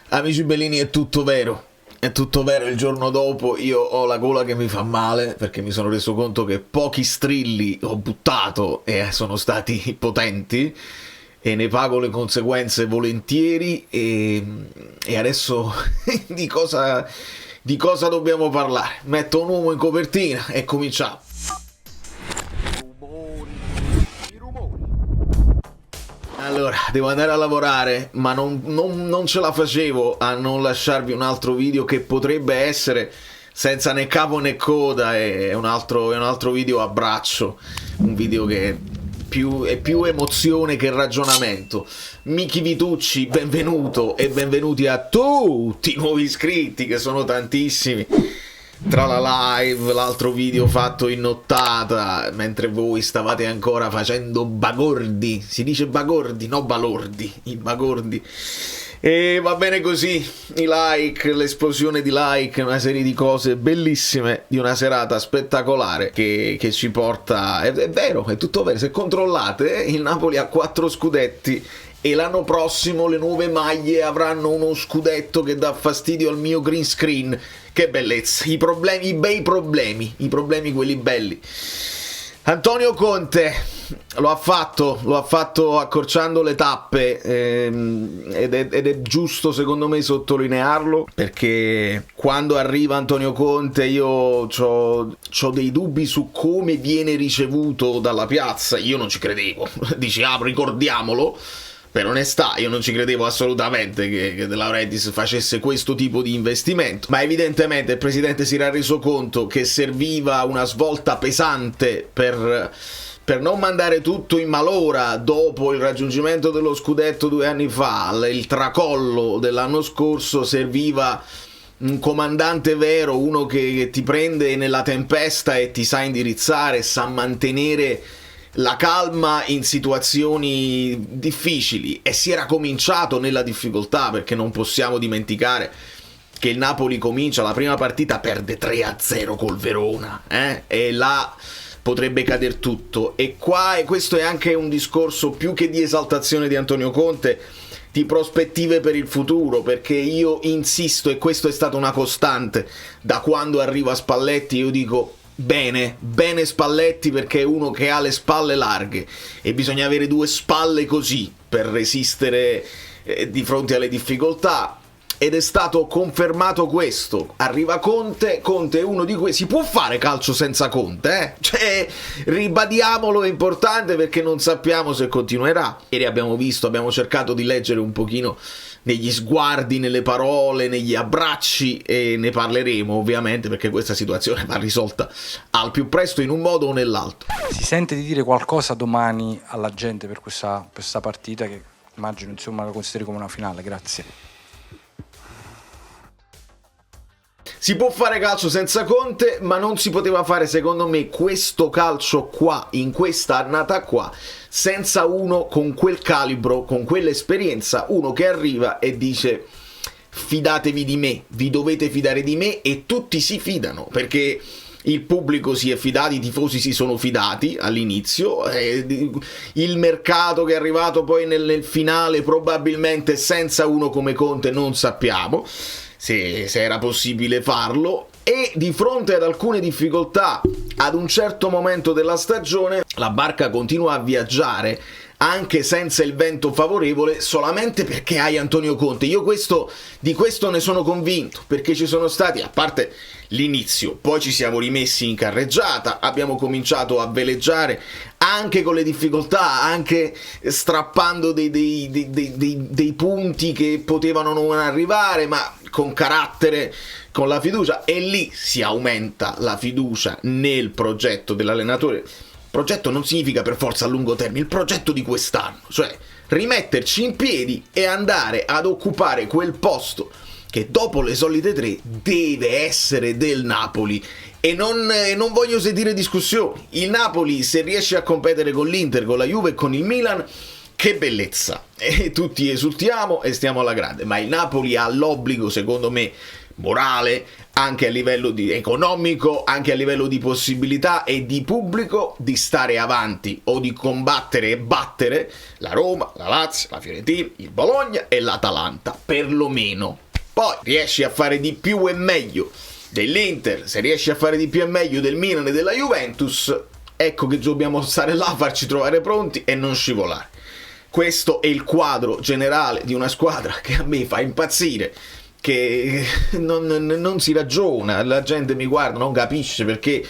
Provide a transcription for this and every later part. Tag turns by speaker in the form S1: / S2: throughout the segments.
S1: Amici bellini, è tutto vero. È tutto vero, il giorno dopo io ho la gola che mi fa male perché mi sono reso conto che pochi strilli ho buttato e sono stati potenti e ne pago le conseguenze volentieri e adesso di cosa dobbiamo parlare? Metto un uomo in copertina e cominciamo. Allora, devo andare a lavorare, ma non ce la facevo a non lasciarvi un altro video che potrebbe essere senza né capo né coda, è un altro video a braccio, un video che è più emozione che ragionamento. Miki Vitucci, benvenuto e benvenuti a tutti i nuovi iscritti, che sono tantissimi. Tra la live, l'altro video fatto in nottata, mentre voi stavate ancora facendo bagordi, si dice bagordi, no balordi, i bagordi. E va bene così, i like, l'esplosione di like, una serie di cose bellissime di una serata spettacolare che ci porta, è vero, è tutto vero, se controllate il Napoli ha 4 scudetti e l'anno prossimo le nuove maglie avranno uno scudetto che dà fastidio al mio green screen. Che bellezza, i bei problemi, i problemi quelli belli. Antonio Conte lo ha fatto accorciando le tappe ed è giusto secondo me sottolinearlo, perché quando arriva Antonio Conte io ho dei dubbi su come viene ricevuto dalla piazza. Io non ci credevo, dici ricordiamolo. Per onestà, io non ci credevo assolutamente che De Laurentiis facesse questo tipo di investimento, ma evidentemente il presidente si era reso conto che serviva una svolta pesante per non mandare tutto in malora dopo il raggiungimento dello scudetto 2 anni fa, il tracollo dell'anno scorso. Serviva un comandante vero, uno che ti prende nella tempesta e ti sa indirizzare, sa mantenere la calma in situazioni difficili, e si era cominciato nella difficoltà, perché non possiamo dimenticare che il Napoli comincia la prima partita, perde 3-0 col Verona, e là potrebbe cadere tutto. E questo è anche un discorso più che di esaltazione di Antonio Conte, di prospettive per il futuro, perché io insisto, e questo è stata una costante da quando arriva Spalletti, io dico bene Spalletti, perché è uno che ha le spalle larghe e bisogna avere 2 spalle così per resistere di fronte alle difficoltà, ed è stato confermato questo. Arriva Conte è uno di quei. Si può fare calcio senza Conte, cioè, ribadiamolo, è importante, perché non sappiamo se continuerà. Ieri abbiamo cercato di leggere un pochino negli sguardi, nelle parole, negli abbracci, e ne parleremo ovviamente, perché questa situazione va risolta al più presto in un modo o nell'altro.
S2: Si sente di dire qualcosa domani alla gente per questa partita, che immagino insomma lo consideri come una finale? Grazie.
S1: Si può fare calcio senza Conte, ma non si poteva fare, secondo me, questo calcio qua, in questa annata qua, senza uno con quel calibro, con quell'esperienza, uno che arriva e dice: fidatevi di me, vi dovete fidare di me, e tutti si fidano, perché il pubblico si è fidato, i tifosi si sono fidati all'inizio, il mercato che è arrivato poi nel finale, probabilmente senza uno come Conte non sappiamo se era possibile farlo, e di fronte ad alcune difficoltà ad un certo momento della stagione la barca continua a viaggiare anche senza il vento favorevole, solamente perché hai Antonio Conte. Io di questo ne sono convinto, perché ci sono stati, a parte l'inizio, poi ci siamo rimessi in carreggiata, abbiamo cominciato a veleggiare anche con le difficoltà, anche strappando dei punti che potevano non arrivare, ma con carattere, con la fiducia, e lì si aumenta la fiducia nel progetto dell'allenatore. Progetto non significa per forza a lungo termine, il progetto di quest'anno, cioè rimetterci in piedi e andare ad occupare quel posto che dopo le solite 3 deve essere del Napoli. E non voglio sentire discussioni. Il Napoli, se riesce a competere con l'Inter, con la Juve e con il Milan, che bellezza, e tutti esultiamo e stiamo alla grande, ma il Napoli ha l'obbligo, secondo me, morale, anche a livello economico, anche a livello di possibilità e di pubblico di stare avanti o di combattere e battere la Roma, la Lazio, la Fiorentina, il Bologna e l'Atalanta, perlomeno. Poi riesci a fare di più e meglio dell'Inter, se riesci a fare di più e meglio del Milan e della Juventus, ecco che dobbiamo stare là, farci trovare pronti e non scivolare. Questo è il quadro generale di una squadra che a me fa impazzire, che non si ragiona, la gente mi guarda, non capisce perché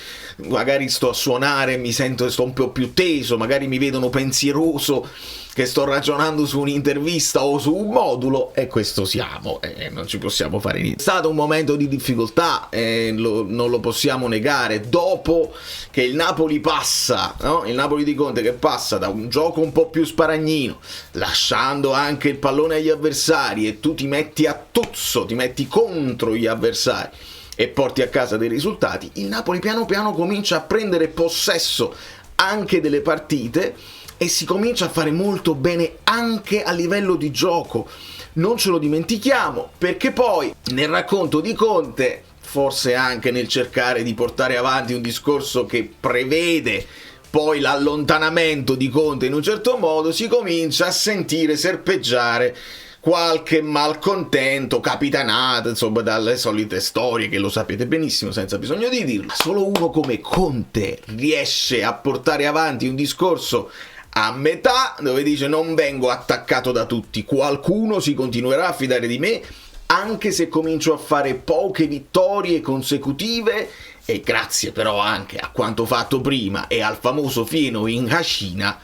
S1: magari sto a suonare, sto un po' più teso, magari mi vedono pensieroso che sto ragionando su un'intervista o su un modulo, e questo siamo, non ci possiamo fare niente. È stato un momento di difficoltà, non lo possiamo negare, dopo che il Napoli passa, no? Il Napoli di Conte che passa da un gioco un po' più sparagnino, lasciando anche il pallone agli avversari, e tu ti metti a tozzo, ti metti contro gli avversari e porti a casa dei risultati, il Napoli piano piano comincia a prendere possesso anche delle partite e si comincia a fare molto bene anche a livello di gioco. Non ce lo dimentichiamo, perché poi nel racconto di Conte, forse anche nel cercare di portare avanti un discorso che prevede poi l'allontanamento di Conte in un certo modo, si comincia a sentire serpeggiare qualche malcontento capitanato, insomma, dalle solite storie che lo sapete benissimo senza bisogno di dirlo. Solo uno come Conte riesce a portare avanti un discorso a metà, dove dice: non vengo attaccato da tutti, qualcuno si continuerà a fidare di me anche se comincio a fare poche vittorie consecutive, e grazie però anche a quanto fatto prima e al famoso fieno in Cascina,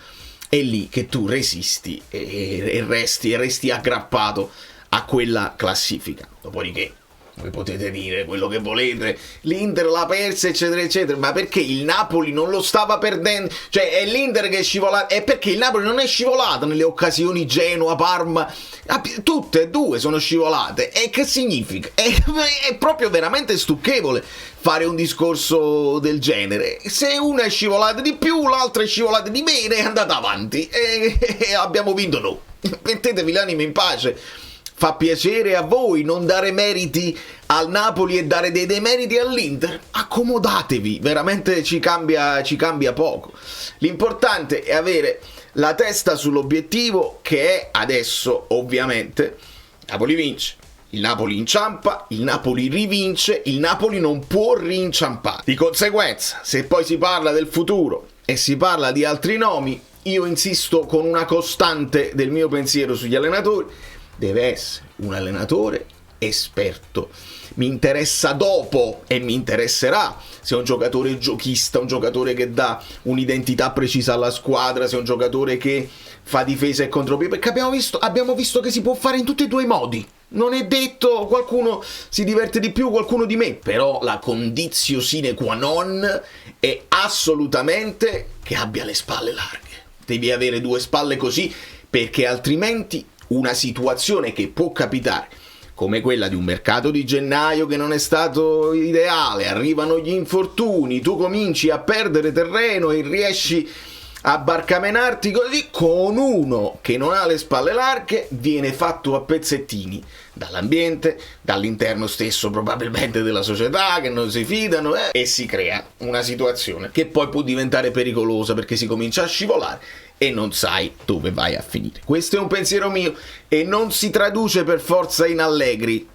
S1: è lì che tu resisti e resti aggrappato a quella classifica. Dopodiché voi potete dire quello che volete, l'Inter l'ha persa eccetera eccetera, ma perché il Napoli non lo stava perdendo? Cioè è l'Inter che è scivolato, è perché il Napoli non è scivolato nelle occasioni Genoa, Parma, tutte e due sono scivolate. E che significa? È proprio veramente stucchevole fare un discorso del genere. Se una è scivolata di più, l'altra è scivolata di meno, è andata avanti e abbiamo vinto noi. Mettetevi l'anima in pace. Fa piacere a voi non dare meriti al Napoli e dare dei demeriti all'Inter? Accomodatevi, veramente ci cambia poco. L'importante è avere la testa sull'obiettivo, che è adesso ovviamente Napoli vince, il Napoli inciampa, il Napoli rivince, il Napoli non può rinciampare. Di conseguenza, se poi si parla del futuro e si parla di altri nomi, io insisto con una costante del mio pensiero sugli allenatori: deve essere un allenatore esperto. Mi interessa dopo, e mi interesserà, se è un giocatore giochista, un giocatore che dà un'identità precisa alla squadra, se è un giocatore che fa difesa e contropiede, perché abbiamo visto che si può fare in tutti e due i modi. Non è detto, qualcuno si diverte di più, qualcuno di me, però la conditio sine qua non è assolutamente che abbia le spalle larghe. Devi avere due spalle così, perché altrimenti una situazione che può capitare, come quella di un mercato di gennaio che non è stato ideale, arrivano gli infortuni, tu cominci a perdere terreno e riesci a barcamenarti così, con uno che non ha le spalle larghe viene fatto a pezzettini dall'ambiente, dall'interno stesso probabilmente della società, che non si fidano, e si crea una situazione che poi può diventare pericolosa, perché si comincia a scivolare e non sai dove vai a finire. Questo è un pensiero mio e non si traduce per forza in Allegri,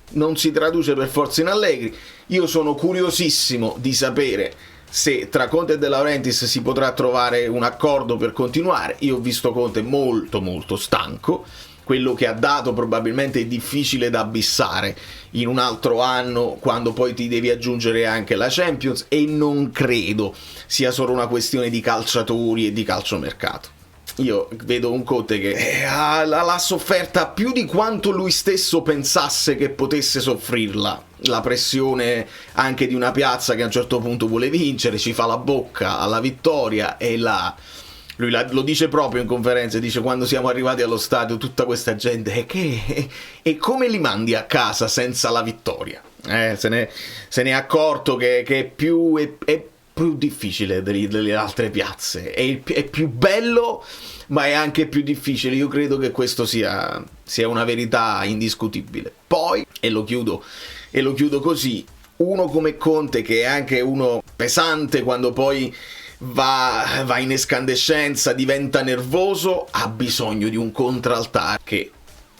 S1: Io sono curiosissimo di sapere se tra Conte e De Laurentiis si potrà trovare un accordo per continuare. Io ho visto Conte molto molto stanco. Quello che ha dato probabilmente è difficile da abissare in un altro anno, quando poi ti devi aggiungere anche la Champions, e non credo sia solo una questione di calciatori e di calciomercato. Io vedo un Conte che l'ha sofferta più di quanto lui stesso pensasse che potesse soffrirla. La pressione anche di una piazza che a un certo punto vuole vincere, ci fa la bocca alla vittoria, e lui lo dice proprio in conferenza, dice: quando siamo arrivati allo stadio tutta questa gente e come li mandi a casa senza la vittoria? Se ne è accorto che è più difficile delle altre piazze, è più bello ma è anche più difficile. Io credo che questo sia sia una verità indiscutibile. Poi, e lo chiudo così, uno come Conte, che è anche uno pesante quando poi va in escandescenza, diventa nervoso, ha bisogno di un contraltare che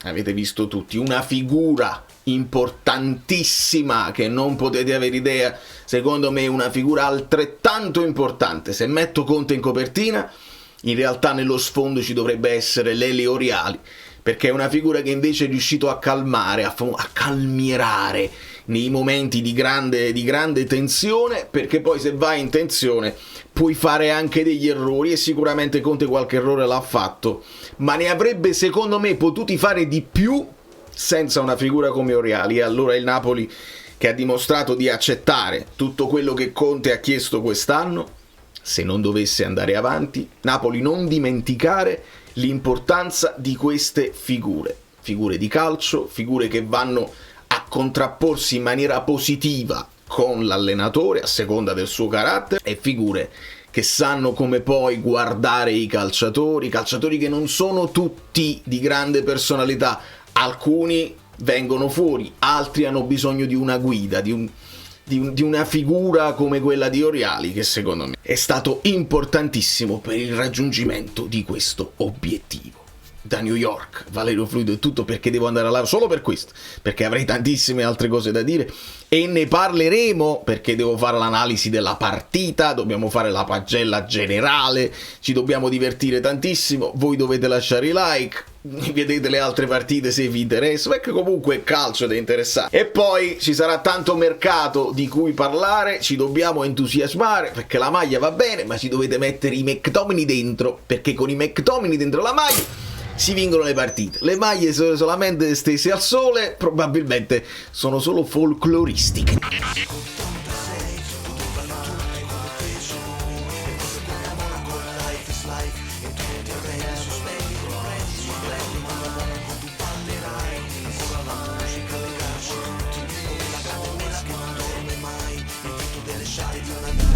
S1: avete visto tutti, una figura importantissima che non potete avere idea, secondo me una figura altrettanto importante. Se metto Conte in copertina, in realtà nello sfondo ci dovrebbe essere Lelio Oriali, perché è una figura che invece è riuscito a calmare, a calmierare nei momenti di grande tensione, perché poi se vai in tensione puoi fare anche degli errori, e sicuramente Conte qualche errore l'ha fatto, ma ne avrebbe secondo me potuti fare di più senza una figura come Oriali. E allora il Napoli, che ha dimostrato di accettare tutto quello che Conte ha chiesto quest'anno, se non dovesse andare avanti, Napoli non dimenticare l'importanza di queste figure di calcio, figure che vanno a contrapporsi in maniera positiva con l'allenatore a seconda del suo carattere, e figure che sanno come poi guardare i calciatori che non sono tutti di grande personalità, alcuni vengono fuori, altri hanno bisogno di una guida, di una figura come quella di Oriali, che secondo me è stato importantissimo per il raggiungimento di questo obiettivo. Da New York, Valerio Fluido è tutto, perché devo andare a lavoro solo per questo, perché avrei tantissime altre cose da dire e ne parleremo, perché devo fare l'analisi della partita, dobbiamo fare la pagella generale, ci dobbiamo divertire tantissimo. Voi dovete lasciare i like, vedete le altre partite se vi interessa, perché comunque è calcio ed è interessante. E poi ci sarà tanto mercato di cui parlare, ci dobbiamo entusiasmare, perché la maglia va bene, ma ci dovete mettere i McTominay dentro, perché con i McTominay dentro la maglia si vincono le partite. Le maglie sono solamente stese al sole, probabilmente sono solo folcloristiche. Delle sciare di una